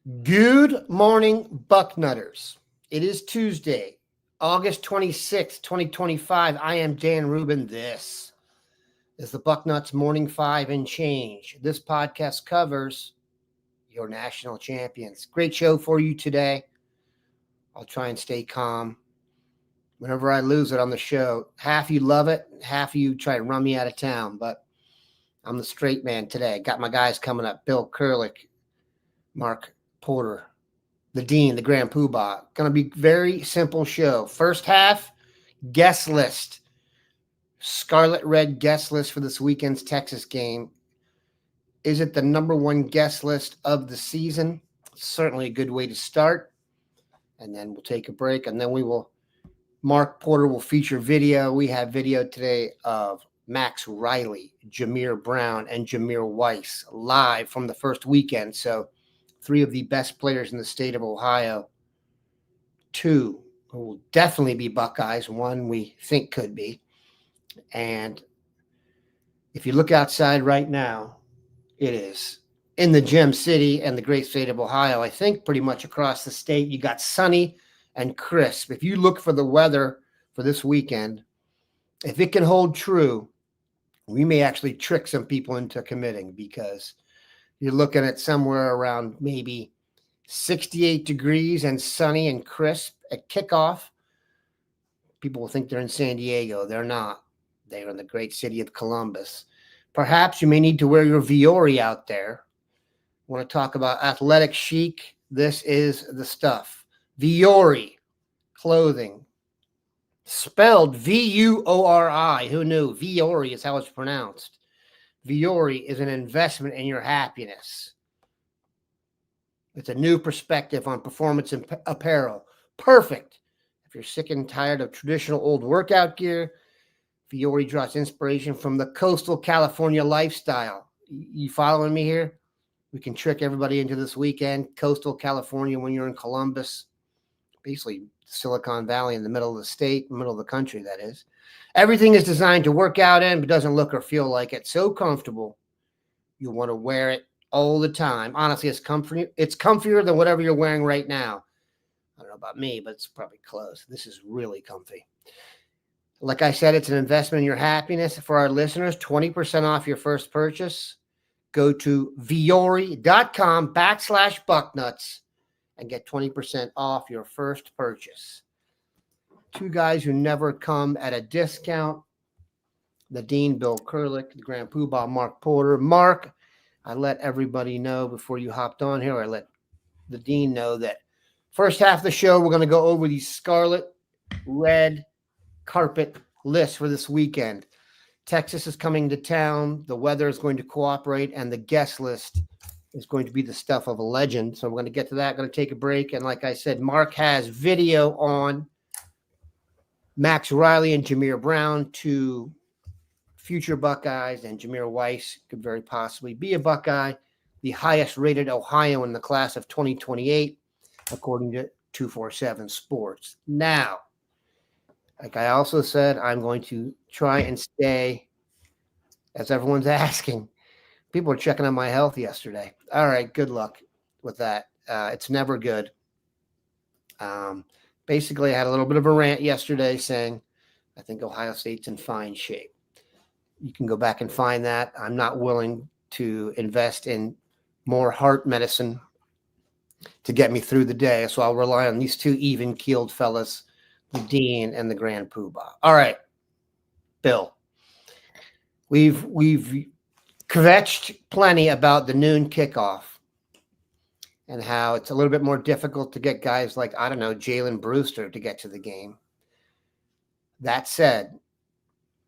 Good morning, Bucknutters. It is Tuesday, August 26th, 2025. I am Dan Rubin. This is the Bucknuts Morning Five and Change. This podcast covers your national champions. Great show for you today. I'll try and stay calm. Whenever I lose it on the show, half you love it, half you try to run me out of town, but I'm the straight man today. Got my guys coming up, Bill Kurelic, Mark Porter, the Dean, the Grand Poobah. Going to be very simple show. First half, guest list. Scarlet Red guest list for this weekend's Texas game. Is it the number one guest list of the season? Certainly a good way to start. And then we'll take a break, and then Mark Porter will feature video. We have video today of Max Riley, Jameer Brown, and Jameer Whyce live from the first weekend. So three of the best players in the state of Ohio. Two who will definitely be Buckeyes. One we think could be. And if you look outside right now, it is in the Gem City and the great state of Ohio. I think pretty much across the state, you got sunny and crisp. If you look for the weather for this weekend, if it can hold true, we may actually trick some people into committing, because you're looking at somewhere around maybe 68 degrees and sunny and crisp at kickoff. People will think they're in San Diego. They're not. They're in the great city of Columbus. Perhaps you may need to wear your viori out there. I want to talk about athletic chic. This is the stuff. Viori clothing. Spelled V-U-O-R-I. Who knew? Viori is how it's pronounced. Viori is an investment in your happiness. It's a new perspective on performance apparel. Perfect. If you're sick and tired of traditional old workout gear, Viori draws inspiration from the coastal California lifestyle. You following me here? We can trick everybody into this weekend. Coastal California when you're in Columbus. Basically Silicon Valley in the middle of the state, middle of the country, that is. Everything is designed to work out in, but doesn't look or feel like it. So comfortable, you want to wear it all the time. Honestly, it's comfier than whatever you're wearing right now. I don't know about me, but it's probably close. This is really comfy. Like I said, it's an investment in your happiness. For our listeners, 20% off your first purchase. Go to viori.com/Bucknuts and get 20% off your first purchase. Two guys who never come at a discount. The Dean, Bill Kurelic, the Grand Poobah, Mark Porter. Mark, I let everybody know before you hopped on here, I let the Dean know that first half of the show, we're going to go over the Scarlet Red carpet list for this weekend. Texas is coming to town. The weather is going to cooperate, and the guest list is going to be the stuff of a legend. So we're going to get to that. Going to take a break. And like I said, Mark has video on Max Riley and Jameer Brown, two future Buckeyes, and Jameer Whyce could very possibly be a Buckeye, the highest rated Ohio in the class of 2028, according to 247 Sports. Now, like I also said, I'm going to try and stay, as everyone's asking. People were checking on my health yesterday. All right, good luck with that. It's never good. Basically, I had a little bit of a rant yesterday saying I think Ohio State's in fine shape. You can go back and find that. I'm not willing to invest in more heart medicine to get me through the day, so I'll rely on these two even-keeled fellas, the Dean and the Grand Poobah. All right, Bill. We've kvetched plenty about the noon kickoff and how it's a little bit more difficult to get guys like, I don't know, Jalen Brewster to get to the game. That said,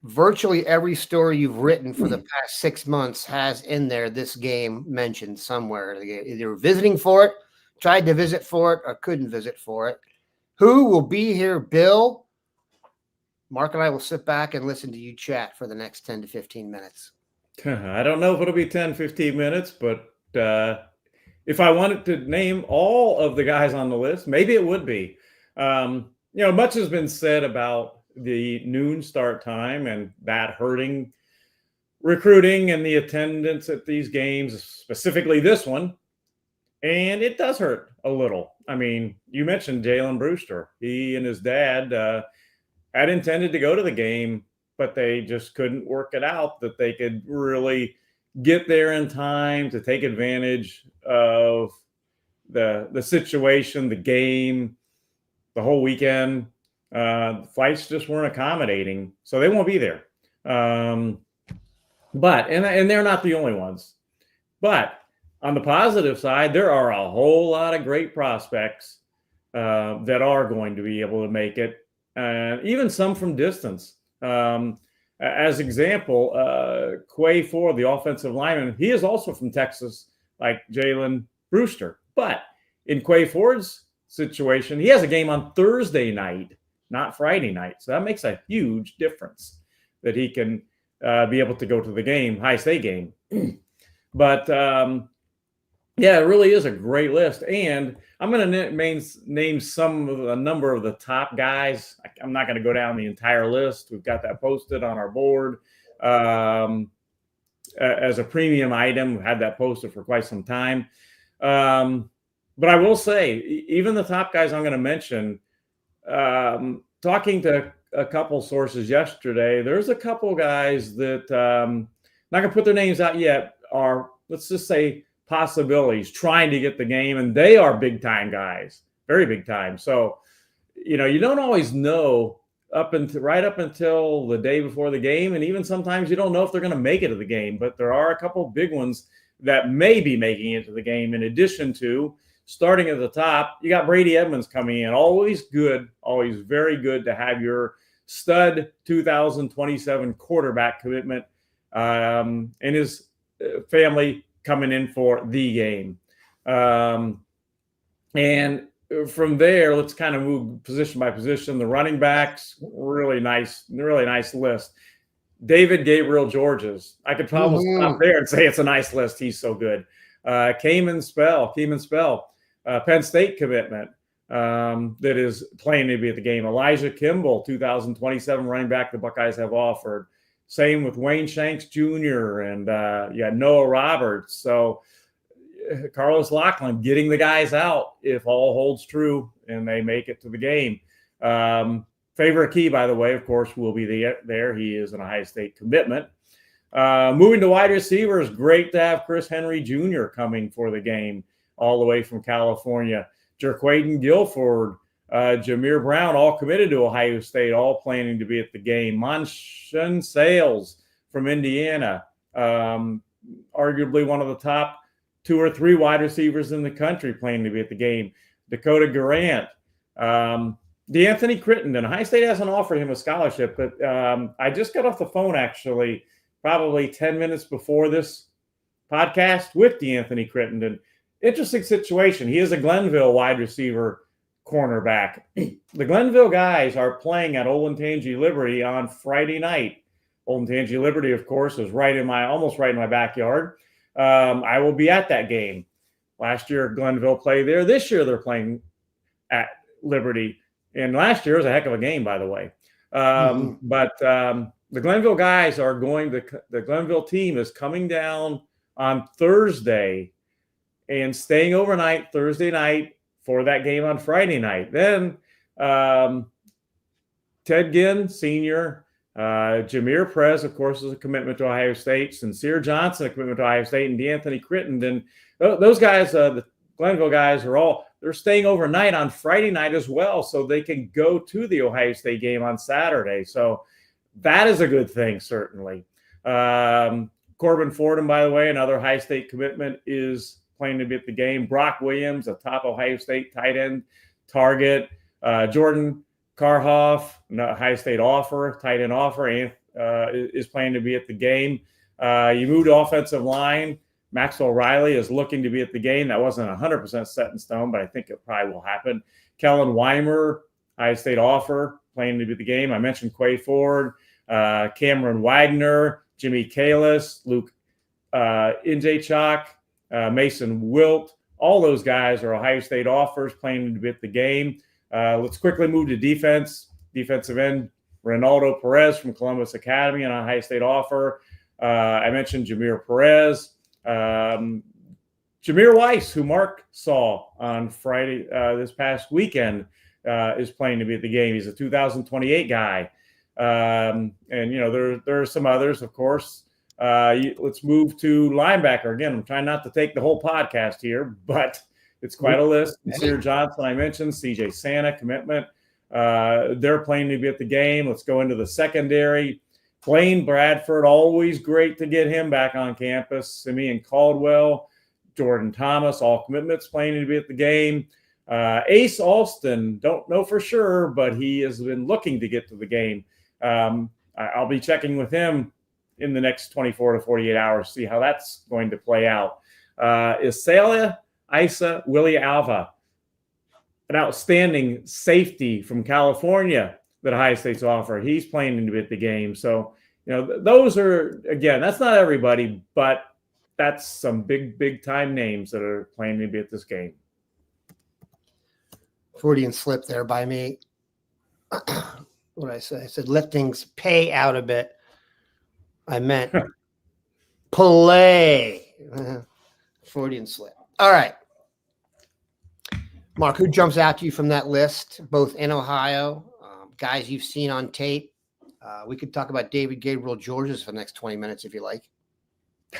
virtually every story you've written for the past 6 months has in there this game mentioned somewhere. Either visiting for it, tried to visit for it, or couldn't visit for it. Who will be here, Bill? Mark and I will sit back and listen to you chat for the next 10 to 15 minutes. I don't know if it'll be 10, 15 minutes, but if I wanted to name all of the guys on the list, maybe it would be. Much has been said about the noon start time and that hurting recruiting and the attendance at these games, specifically this one. And it does hurt a little. I mean, you mentioned Jalen Brewster. He and his dad had intended to go to the game, but they just couldn't work it out that they could really get there in time to take advantage of the situation, the game, the whole weekend. Flights just weren't accommodating, so they won't be there. But they're not the only ones. But on the positive side, there are a whole lot of great prospects that are going to be able to make it, even some from distance. As example, Quay Ford, the offensive lineman, he is also from Texas, like Jalen Brewster. But in Quay Ford's situation, he has a game on Thursday night, not Friday night. So that makes a huge difference that he can be able to go to the game, High State game. But yeah, it really is a great list. And I'm going to name a number of the top guys. I'm not going to go down the entire list. We've got that posted on our board as a premium item. We've had that posted for quite some time. But I will say, even the top guys I'm going to mention, talking to a couple sources yesterday, there's a couple guys that not going to put their names out yet, are, let's just say, possibilities trying to get the game, and they are big time guys, very big time. So, you don't always know right up until the day before the game, and even sometimes you don't know if they're going to make it to the game. But there are a couple big ones that may be making it to the game. In addition to starting at the top, you got Brady Edmonds coming in. Always good, always very good to have your stud 2027 quarterback commitment and his family coming in for the game. And from there, let's kind of move position by position. The running backs, really nice list. David Gabriel Georges. I could probably stop there and say it's a nice list. He's so good. Keenan Spell, Penn State commitment that is playing to be at the game. Elijah Kimball, 2027 running back the Buckeyes have offered. Same with Wayne Shanks Jr. and Noah Roberts. So Carlos Lachlan getting the guys out if all holds true and they make it to the game. Favorite Key, by the way, of course, will be there. He is an Ohio State commitment. Moving to wide receivers, great to have Chris Henry Jr. coming for the game all the way from California. Jerquaden Guilford, Jameer Brown, all committed to Ohio State, all planning to be at the game. Monshun Sales from Indiana, arguably one of the top 2 or 3 wide receivers in the country planning to be at the game. Dakota Durant, DeAnthony Crittenden. Ohio State hasn't offered him a scholarship, but I just got off the phone actually probably 10 minutes before this podcast with DeAnthony Crittenden. Interesting situation. He is a Glenville wide receiver cornerback. The Glenville guys are playing at Olentangy Liberty on Friday night. Olentangy Liberty, of course, is almost right in my backyard. I will be at that game. Last year, Glenville played there. This year, they're playing at Liberty. And last year was a heck of a game, by the way. But the Glenville guys the Glenville team is coming down on Thursday and staying overnight Thursday night for that game on Friday night. Then Ted Ginn, senior, Jameer Perez, of course, is a commitment to Ohio State. Sincere Johnson, a commitment to Ohio State, and DeAnthony Crittenden. Those guys, the Glenville guys, they're staying overnight on Friday night as well, so they can go to the Ohio State game on Saturday. So that is a good thing, certainly. Corbin Fordham, by the way, another Ohio State commitment, is playing to be at the game. Brock Williams, a top Ohio State tight end target. Jordan Karhoff, Ohio State offer, tight end offer, and is planning to be at the game. You move to offensive line. Maxwell Riley is looking to be at the game. That wasn't 100% set in stone, but I think it probably will happen. Kellen Weimer, Ohio State offer, planning to be at the game. I mentioned Quay Ford, Cameron Wagner, Jimmy Kalis, Luke Injachok, Mason Wilt. All those guys are Ohio State offers, planning to be at the game. Let's quickly move to defense. Defensive end, Ronaldo Perez from Columbus Academy, an Ohio State offer. I mentioned Jameer Perez. Jameer Whyce, who Mark saw on Friday this past weekend, is playing to be at the game. He's a 2028 guy. And, there are some others, of course. Let's move to linebacker. Again, I'm trying not to take the whole podcast here, but it's quite a list. Sear Johnson, I mentioned, CJ Santa, commitment. They're playing to be at the game. Let's go into the secondary. Blaine Bradford, always great to get him back on campus. Simeon Caldwell, Jordan Thomas, all commitments playing to be at the game. Ace Alston, don't know for sure, but he has been looking to get to the game. I'll be checking with him in the next 24 to 48 hours, see how that's going to play out. Isaiah Isa Willie Alva, an outstanding safety from California that Ohio State's offer. He's playing to be at the game. So, those are, again, that's not everybody, but that's some big time names that are playing to be at this game. Freudian slip there by me. What did I say? I said, let things pay out a bit. I meant play. Freudian slip. All right. Mark, who jumps out to you from that list, both in Ohio, guys you've seen on tape? We could talk about David Gabriel Georges for the next 20 minutes if you like.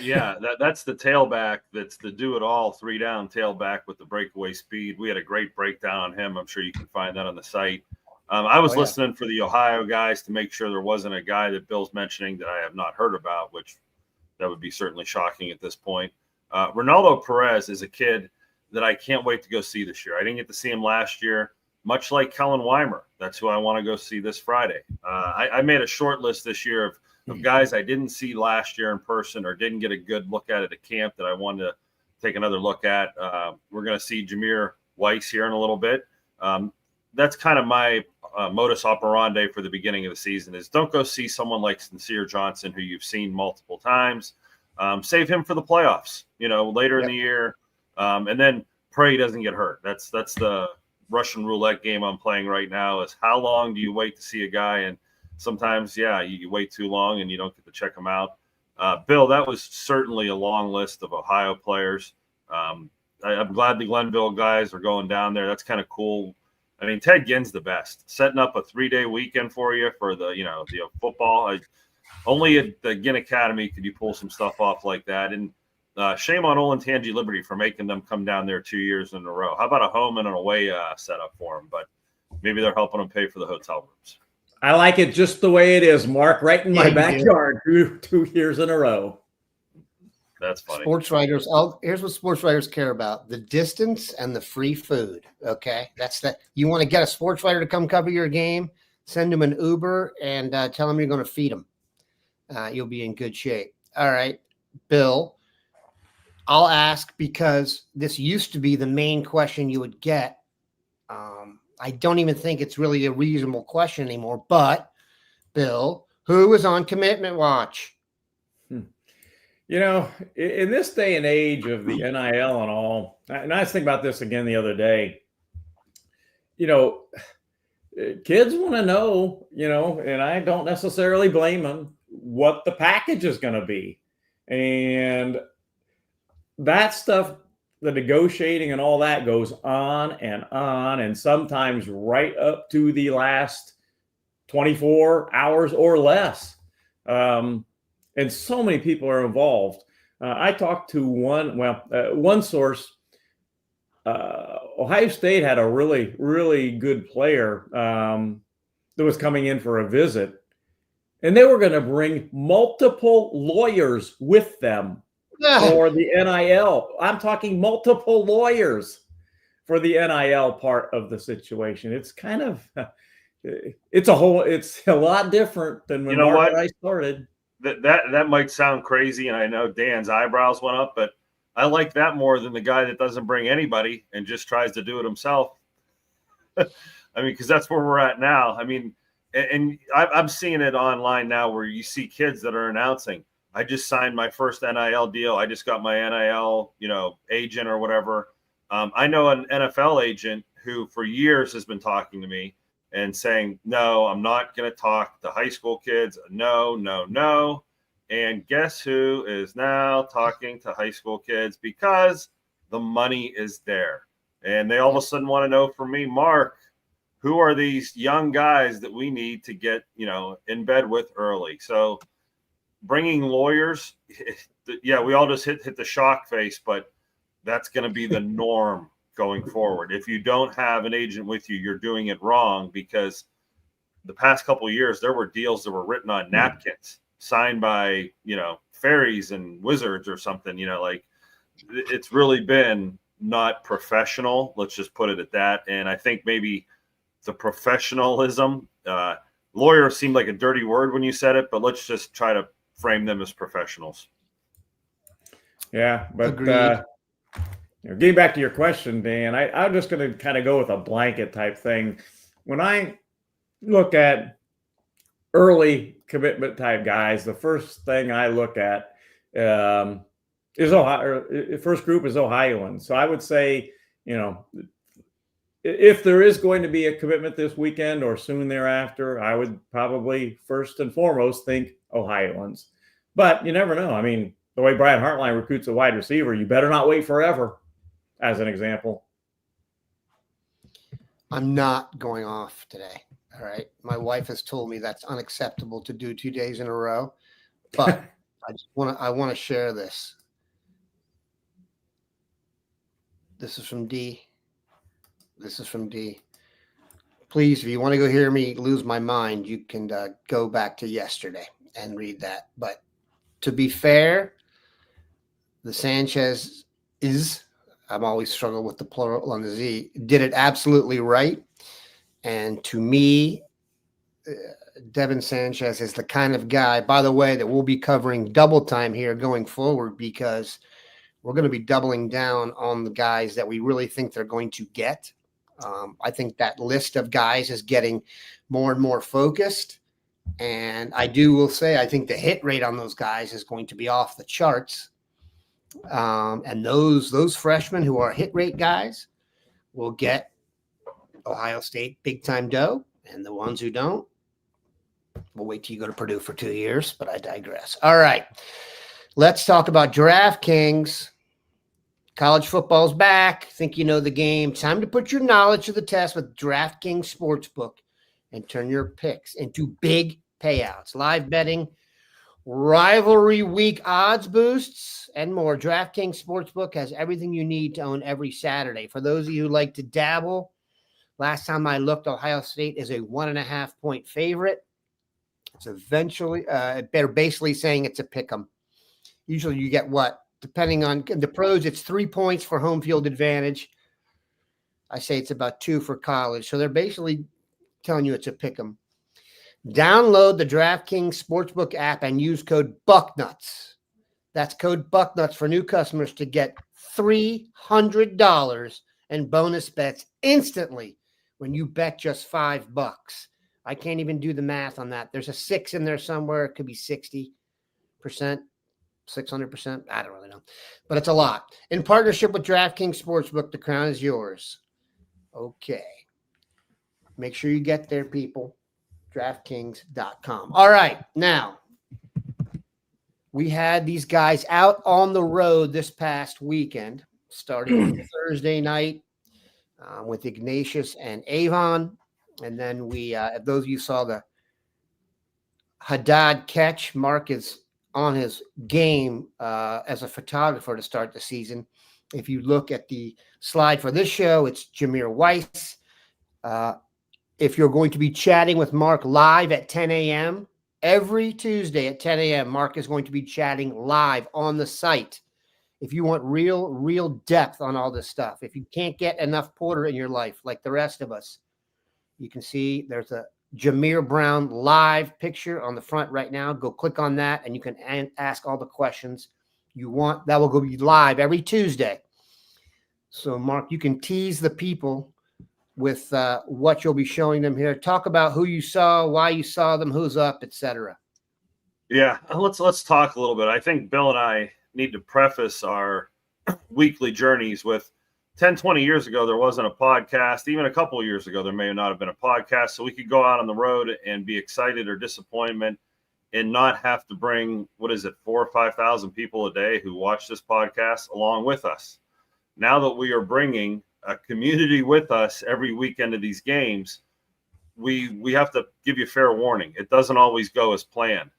Yeah, that's the tailback. That's the do-it-all, 3-down tailback with the breakaway speed. We had a great breakdown on him. I'm sure you can find that on the site. I was listening for the Ohio guys to make sure there wasn't a guy that Bill's mentioning that I have not heard about, which that would be certainly shocking at this point. Ronaldo Perez is a kid that I can't wait to go see this year. I didn't get to see him last year, much like Kellen Weimer. That's who I want to go see this Friday. I made a short list this year of guys I didn't see last year in person or didn't get a good look at camp that I wanted to take another look at. We're going to see Jameer Whyce here in a little bit. That's kind of my modus operandi for the beginning of the season is don't go see someone like Sear Johnson, who you've seen multiple times. Save him for the playoffs, later in the year. And then pray he doesn't get hurt. That's the Russian roulette game I'm playing right now is how long do you wait to see a guy? And sometimes, you wait too long and you don't get to check him out. Bill, that was certainly a long list of Ohio players. I'm glad the Glenville guys are going down there. That's kind of cool. I mean, Ted Ginn's the best. Setting up a 3-day weekend for you for the football. Only at the Ginn Academy could you pull some stuff off like that. And shame on Olentangy Liberty for making them come down there 2 years in a row. How about a home and an away setup for them? But maybe they're helping them pay for the hotel rooms. I like it just the way it is, Mark, right in my backyard, 2 years in a row. That's funny. Sports writers, here's what sports writers care about: the distance and the free food. Okay, that's that. You want to get a sports writer to come cover your game? Send them an Uber and tell them you're going to feed them. You'll be in good shape. All right, Bill. I'll ask because this used to be the main question you would get. I don't even think it's really a reasonable question anymore. But Bill, who is on commitment watch? In this day and age of the NIL and all, and I was thinking about this again the other day, kids want to know, and I don't necessarily blame them, what the package is going to be. And that stuff, the negotiating and all that goes on, and sometimes right up to the last 24 hours or less. And so many people are involved. I talked to one source. Ohio State had a really, really good player that was coming in for a visit, and they were going to bring multiple lawyers with them for the NIL. I'm talking multiple lawyers for the NIL part of the situation. It's kind of, it's a lot different than when Mark and I started. That might sound crazy, and I know Dan's eyebrows went up, but I like that more than the guy that doesn't bring anybody and just tries to do it himself. I mean, because that's where we're at now. I mean, and I'm seeing it online now where you see kids that are announcing, I just signed my first NIL deal. I just got my NIL, agent or whatever. I know an NFL agent who for years has been talking to me and saying, no, I'm not going to talk to high school kids. No. And guess who is now talking to high school kids because the money is there. And they all of a sudden want to know from me, Mark, who are these young guys that we need to get, in bed with early? So bringing lawyers, yeah, we all just hit the shock face, but that's going to be the norm going forward. If you don't have an agent with you, you're doing it wrong, because the past couple of years, there were deals that were written on napkins, signed by, fairies and wizards or something, like it's really been not professional. Let's just put it at that. And I think maybe the professionalism, lawyer seemed like a dirty word when you said it, but let's just try to frame them as professionals. Yeah, but getting back to your question, Dan, I'm just going to kind of go with a blanket type thing. When I look at early commitment type guys, the first thing I look at is Ohio. First group is Ohioans. So I would say, if there is going to be a commitment this weekend or soon thereafter, I would probably first and foremost think Ohioans. But you never know. I mean, the way Brian Hartline recruits a wide receiver, you better not wait forever, as an example. I'm not going off today. All right. My wife has told me that's unacceptable to do 2 days in a row, but I want to share this. This is from D. Please, if you want to go hear me lose my mind, you can go back to yesterday and read that. But to be fair, the Sanchez I'm always struggle with the plural on the Z, did it absolutely right. And to me, Devin Sanchez is the kind of guy, by the way, that we'll be covering double time here going forward, because we're going to be doubling down on the guys that we really think they're going to get. I think that list of guys is getting more and more focused. And I will say, I think the hit rate on those guys is going to be off the charts. And those freshmen who are hit rate guys will get Ohio State big time dough. And the ones who don't, we'll wait till you go to Purdue for 2 years, but I digress. All right. Let's talk about DraftKings. College football's back. Think you know the game. Time to put your knowledge to the test with DraftKings Sportsbook and turn your picks into big payouts. Live betting, rivalry week odds boosts, and more. DraftKings Sportsbook has everything you need to own every Saturday. For those of you who like to dabble, last time I looked, Ohio State is a 1.5 point favorite. It's eventually, they're basically saying it's a pick 'em. Usually you get what? Depending on the pros, it's 3 points for home field advantage. I say it's about 2 for college. So they're basically telling you it's a pick 'em. Download the DraftKings Sportsbook app and use code Bucknuts. That's code Bucknuts for new customers to get $300 in bonus bets instantly when you bet just $5. I can't even do the math on that. There's a 6 in there somewhere. It could be 60%, 600%. I don't really know, but it's a lot. In partnership with DraftKings Sportsbook, the crown is yours. Okay. Make sure you get there, people. DraftKings.com. All right. Now, we had these guys out on the road this past weekend, starting on Thursday night with Ignatius and Avon. And then we, if those of you saw the Haddad catch, Mark is on his game as a photographer to start the season. If you look at the slide for this show, it's Jameer Whyce. If you're going to be chatting with Mark live at 10 a.m., every Tuesday at 10 a.m., Mark is going to be chatting live on the site. If you want real depth on all this stuff, if you can't get enough Porter in your life like the rest of us, you can see there's a Jameer Brown live picture on the front right now. Go click on that, and you can ask all the questions you want. That will go be live every Tuesday. So, Mark, you can tease the people with what you'll be showing them here. Talk about who you saw, why you saw them, who's up, etc. Yeah, let's talk a little bit. I think Bill and I need to preface our weekly journeys with 10, 20 years ago, there wasn't a podcast. Even a couple of years ago, there may not have been a podcast. So we could go out on the road and be excited or disappointment and not have to bring, 4,000 or 5,000 people a day who watch this podcast along with us. now that we are bringing a community with us every weekend of these games, we have to give you fair warning. It doesn't always go as planned.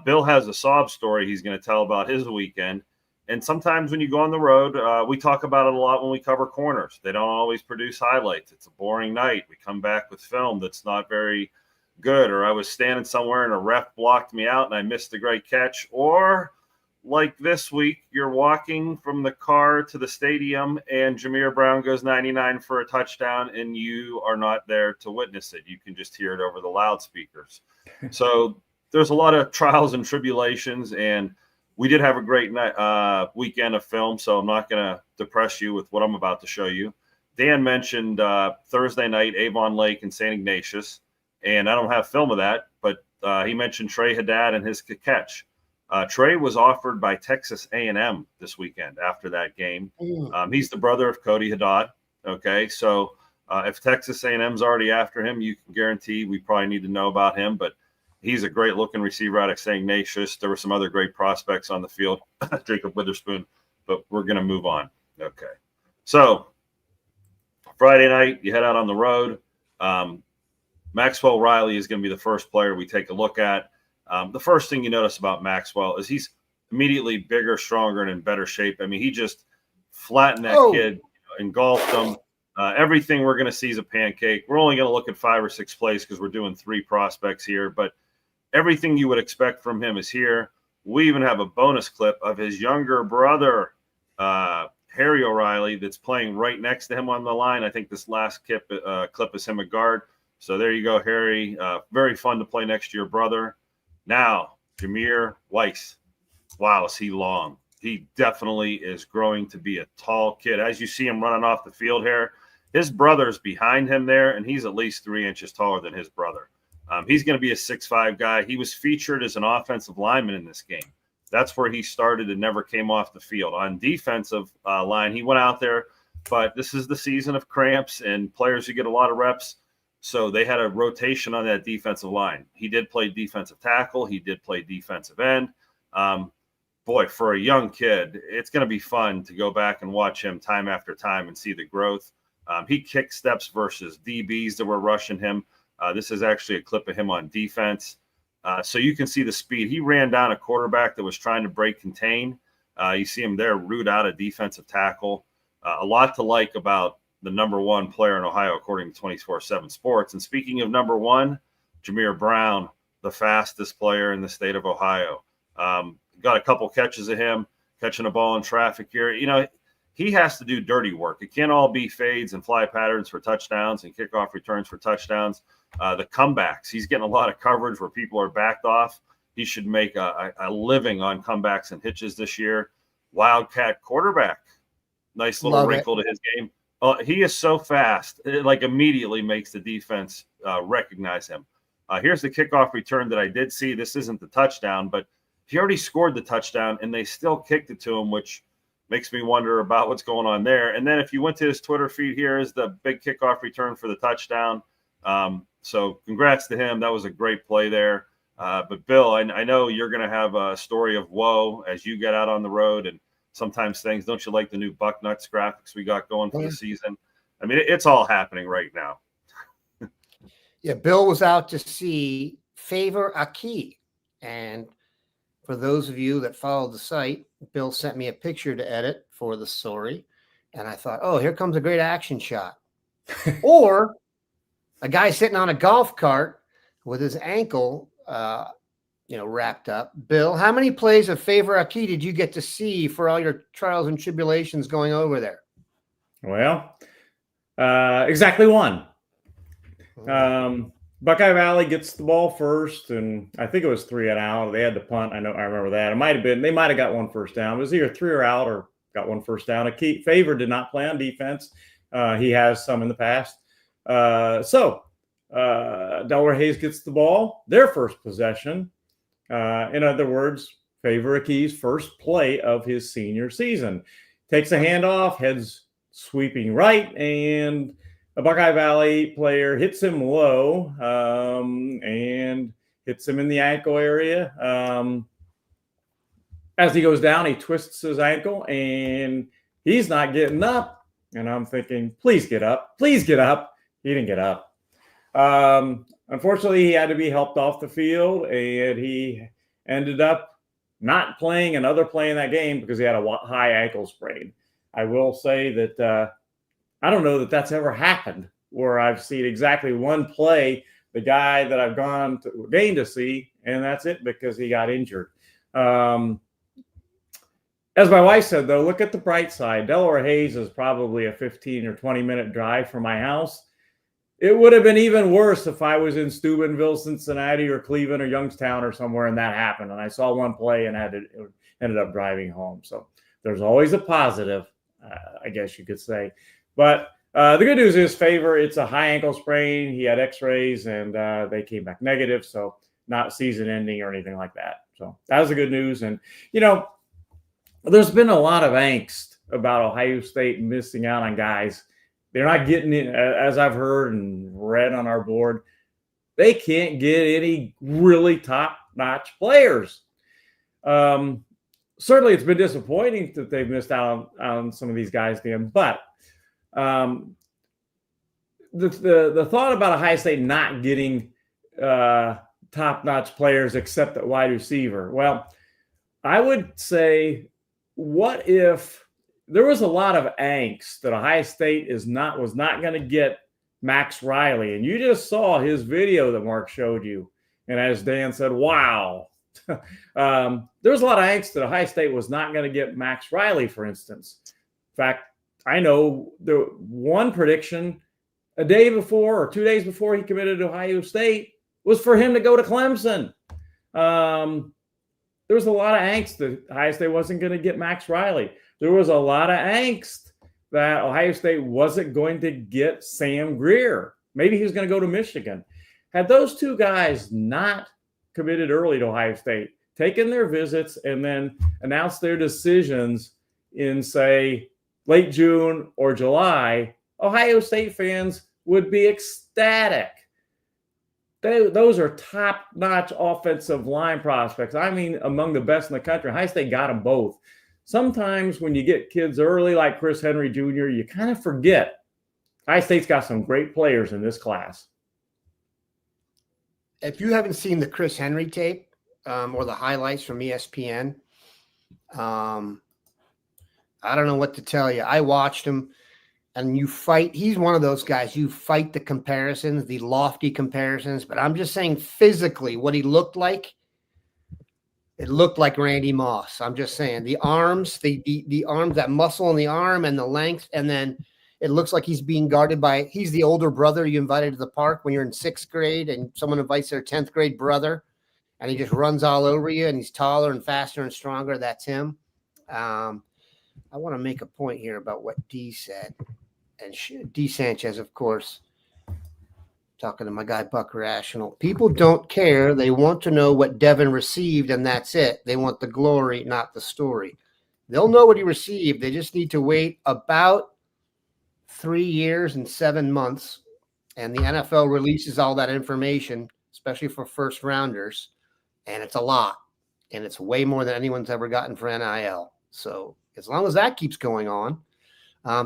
Bill has a sob story he's going to tell about his weekend. And sometimes when you go on the road, we talk about it a lot when we cover corners. They don't always produce highlights. It's a boring night. We come back with film that's not very good, or I was standing somewhere and a ref blocked me out and I missed a great catch. Or like this week, you're walking from the car to the stadium and Jameer Brown goes 99 for a touchdown and you are not there to witness it. You can just hear it over the loudspeakers. So there's a lot of trials and tribulations, and we did have a great night, weekend of film, so I'm not going to depress you with what I'm about to show you. Dan mentioned Thursday night, Avon Lake and St. Ignatius, and I don't have film of that, but he mentioned Trey Haddad and his catch. Trey was offered by Texas A&M this weekend after that game. He's the brother of Cody Haddad. Okay, so if Texas A&M's already after him, you can guarantee we probably need to know about him, but he's a great-looking receiver out of St. Ignatius. There were some other great prospects on the field, Jacob Witherspoon, but we're going to move on. Okay. So Friday night, you head out on the road. Maxwell Riley is going to be the first player we take a look at. The first thing you notice about Maxwell is he's immediately bigger, stronger, and in better shape. I mean, he just flattened that kid, engulfed him. Everything we're going to see is a pancake. We're only going to look at 5 or 6 plays because we're doing 3 prospects here, but everything you would expect from him is here. We even have a bonus clip of his younger brother, Harry O'Reilly, that's playing right next to him on the line. I think this last clip is him at guard. So there you go, Harry. Very fun to play next to your brother. Now, Jameer Whyce. Wow, is he long. He definitely is growing to be a tall kid. As you see him running off the field here, his brother's behind him there, and he's at least 3 inches taller than his brother. He's going to be a 6'5" guy. He was featured as an offensive lineman in this game. That's where he started and never came off the field. On defensive line, he went out there, but this is the season of cramps and players who get a lot of reps. So they had a rotation on that defensive line. He did play defensive tackle. He did play defensive end. Boy, for a young kid, it's going to be fun to go back and watch him time after time and see the growth. He kicked steps versus DBs that were rushing him. This is actually a clip of him on defense. So you can see the speed. He ran down a quarterback that was trying to break contain. You see him there root out a defensive tackle. A lot to like about the number 1 player in Ohio, according to 24/7 Sports. And speaking of number 1, Jameer Brown, the fastest player in the state of Ohio. Got a couple catches of him catching a ball in traffic here. You know, he has to do dirty work. It can't all be fades and fly patterns for touchdowns and kickoff returns for touchdowns. The comebacks, he's getting a lot of coverage where people are backed off. He should make a living on comebacks and hitches this year. Wildcat quarterback. Nice little wrinkle to his game. He is so fast. It like immediately makes the defense recognize him. Here's the kickoff return that I did see. This isn't the touchdown, but he already scored the touchdown, and they still kicked it to him, which makes me wonder about what's going on there. And then if you went to his Twitter feed, here is the big kickoff return for the touchdown. So congrats to him. That was a great play there. But, Bill, I know you're going to have a story of woe as you get out on the road, and sometimes things – don't you like the new Bucknuts graphics we got going for the season? I mean, it's all happening right now. Yeah, Bill was out to see Favor Aki, and – for those of you that followed the site, Bill sent me a picture to edit for the story. And I thought, oh, here comes a great action shot. Or a guy sitting on a golf cart with his ankle, wrapped up. Bill, how many plays of Favor Aki did you get to see for all your trials and tribulations going over there? Well, exactly 1. Buckeye Valley gets the ball first, and I think it was 3 and out. They had to punt. I remember that. They might have got 1 first down. It was either 3 or out or got 1 first down. Favor did not play on defense. He has some in the past. So Delaware Hayes gets the ball, their first possession. In other words, Favor Aki's first play of his senior season. Takes a handoff, heads sweeping right, and a Buckeye Valley player hits him low and hits him in the ankle area. As he goes down, he twists his ankle and he's not getting up. And I'm thinking, please get up. Please get up. He didn't get up. Unfortunately, he had to be helped off the field, and he ended up not playing another play in that game because he had a high ankle sprain. I will say that I don't know that that's ever happened where I've seen exactly one play, the guy that I've gone to game to see, and that's it because he got injured. As my wife said, though, look at the bright side. Delaware Hayes is probably a 15 or 20-minute drive from my house. It would have been even worse if I was in Steubenville, Cincinnati, or Cleveland, or Youngstown, or somewhere, and that happened. And I saw one play and ended up driving home. So there's always a positive, I guess you could say. But the good news is, Favor, it's a high ankle sprain. He had X-rays, and they came back negative, so not season-ending or anything like that. So that was the good news. And, there's been a lot of angst about Ohio State missing out on guys. They're not getting it, as I've heard and read on our board. They can't get any really top-notch players. Certainly, it's been disappointing that they've missed out on some of these guys, Dan. But the thought about Ohio State not getting top-notch players except at wide receiver, well, I would say, what if there was a lot of angst that Ohio State was not going to get Max Riley? And you just saw his video that Mark showed you. And as Dan said, wow. There was a lot of angst that Ohio State was not going to get Max Riley, for instance. In fact, I know the one prediction a day before or 2 days before he committed to Ohio State was for him to go to Clemson. There was a lot of angst that Ohio State wasn't going to get Max Riley. There was a lot of angst that Ohio State wasn't going to get Sam Greer. Maybe he was going to go to Michigan. Had those two guys not committed early to Ohio State, taken their visits, and then announced their decisions in, say, late June or July, Ohio State fans would be ecstatic. Those are top-notch offensive line prospects. I mean, among the best in the country. Ohio State got them both. Sometimes when you get kids early like Chris Henry Jr., you kind of forget Ohio State's got some great players in this class. If you haven't seen the Chris Henry tape or the highlights from ESPN, I don't know what to tell you. I watched him. And he's one of those guys, you fight the comparisons, the lofty comparisons, but I'm just saying physically what he looked like, it looked like Randy Moss. I'm just saying the arms, the arms, that muscle in the arm and the length, and then it looks like he's being guarded he's the older brother you invited to the park when you're in 6th grade and someone invites their 10th grade brother and he just runs all over you and he's taller and faster and stronger. That's him. I want to make a point here about what D said. And D. Sanchez, of course, talking to my guy, Buck Rational. People don't care. They want to know what Devin received, and that's it. They want the glory, not the story. They'll know what he received. They just need to wait about 3 years and 7 months, and the NFL releases all that information, especially for first-rounders, and it's a lot, and it's way more than anyone's ever gotten for NIL. So as long as that keeps going on,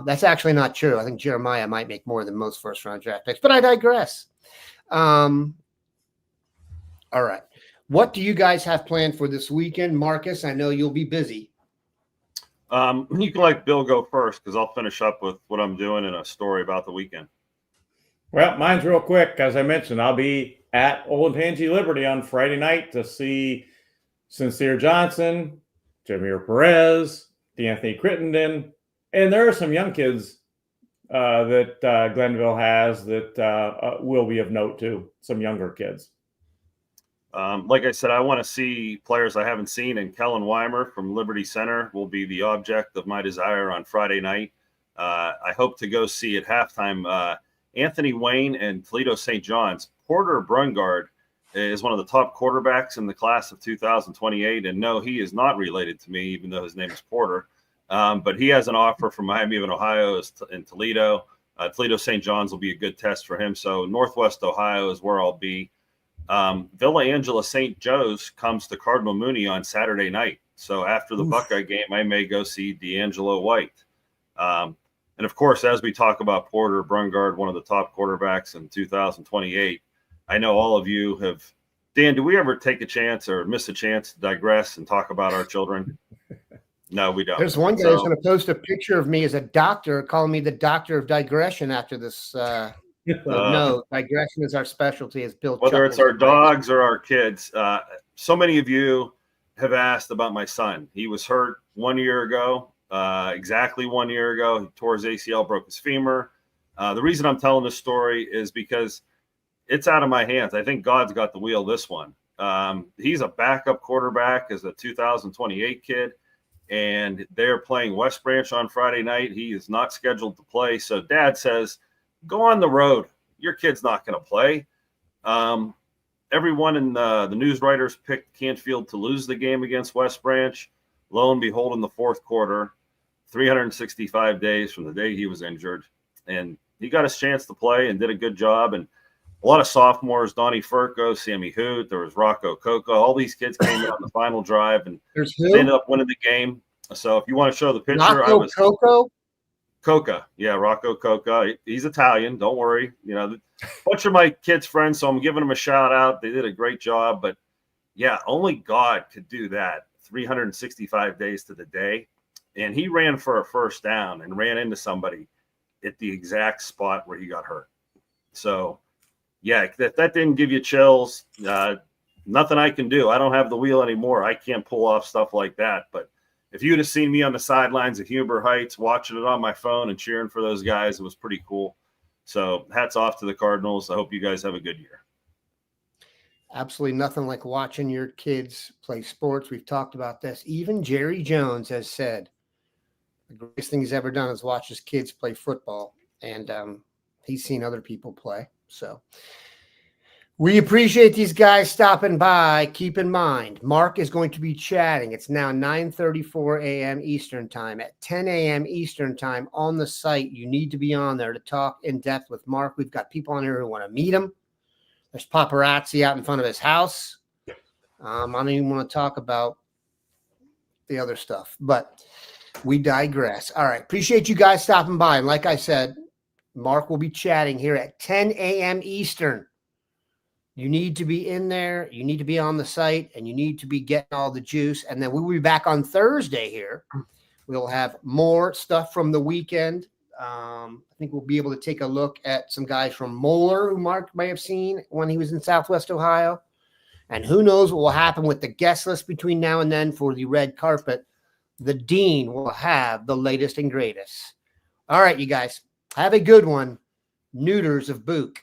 that's actually not true. I think Jeremiah might make more than most first-round draft picks, but I digress. All right. What do you guys have planned for this weekend? Marcus, I know you'll be busy. You can let Bill go first because I'll finish up with what I'm doing and a story about the weekend. Well, mine's real quick. As I mentioned, I'll be at Old Tangy Liberty on Friday night to see Sincere Johnson, Jameer Perez, D'Anthony Crittenden, and there are some young kids that Glenville has that will be of note too, some younger kids. Like I said, I want to see players I haven't seen, and Kellen Weimer from Liberty Center will be the object of my desire on Friday night. I hope to go see at halftime Anthony Wayne and Toledo St. John's. Porter Brungard is one of the top quarterbacks in the class of 2028, and no, he is not related to me, even though his name is Porter. But he has an offer from Miami of Ohio in Toledo. Toledo St. John's will be a good test for him. So Northwest Ohio is where I'll be. Villa Angela St. Joe's comes to Cardinal Mooney on Saturday night. So after the Buckeye game, I may go see D'Angelo White. And of course, as we talk about Porter, Brungard, one of the top quarterbacks in 2028, I know all of you have. Dan, do we ever take a chance or miss a chance to digress and talk about our children? No, we don't. There's one guy who's going to post a picture of me as a doctor, calling me the doctor of digression after this. No, digression is our specialty, as Bill. Whether it's our dogs or our kids, so many of you have asked about my son. He was hurt 1 year ago, exactly 1 year ago. He tore his ACL, broke his femur. The reason I'm telling this story is because it's out of my hands. I think God's got the wheel this one. He's a backup quarterback as a 2028 kid, and they're playing West Branch on Friday night. He is not scheduled to play. So Dad says, go on the road. Your kid's not going to play. Everyone in the news writers picked Canfield to lose the game against West Branch. Lo and behold, in the fourth quarter, 365 days from the day he was injured, and he got his chance to play and did a good job. And a lot of sophomores, Donnie Furco, Sammy Hoot, there was Rocco Coco. All these kids came in on the final drive, and they ended up winning the game. So if you want to show the picture, Rocco Coco? Coca. Yeah, Rocco Coca. He's Italian. Don't worry. You know, a bunch of my kids' friends, so I'm giving them a shout out. They did a great job. But, yeah, only God could do that 365 days to the day. And he ran for a first down and ran into somebody at the exact spot where he got hurt. So, yeah, that didn't give you chills. Nothing I can do. I don't have the wheel anymore. I can't pull off stuff like that. But if you'd have seen me on the sidelines at Huber Heights, watching it on my phone and cheering for those guys, it was pretty cool. So hats off to the Cardinals. I hope you guys have a good year. Absolutely nothing like watching your kids play sports. We've talked about this. Even Jerry Jones has said the greatest thing he's ever done is watch his kids play football. And he's seen other people play. So we appreciate these guys stopping by. Keep in mind, Mark is going to be chatting. It's now 9:34 a.m. Eastern time. At 10 a.m. Eastern time on the site, you need to be on there to talk in depth with Mark. We've got people on here who want to meet him. There's paparazzi out in front of his house. I don't even want to talk about the other stuff, but we digress. All right. Appreciate you guys stopping by. And like I said, Mark will be chatting here at 10 a.m. Eastern. You need to be in there. You need to be on the site, and you need to be getting all the juice. And then we will be back on Thursday here. We'll have more stuff from the weekend. I think we'll be able to take a look at some guys from Moeller who Mark may have seen when he was in Southwest Ohio. And who knows what will happen with the guest list between now and then for the red carpet. The dean will have the latest and greatest. All right, you guys. Have a good one. Neuters of Book.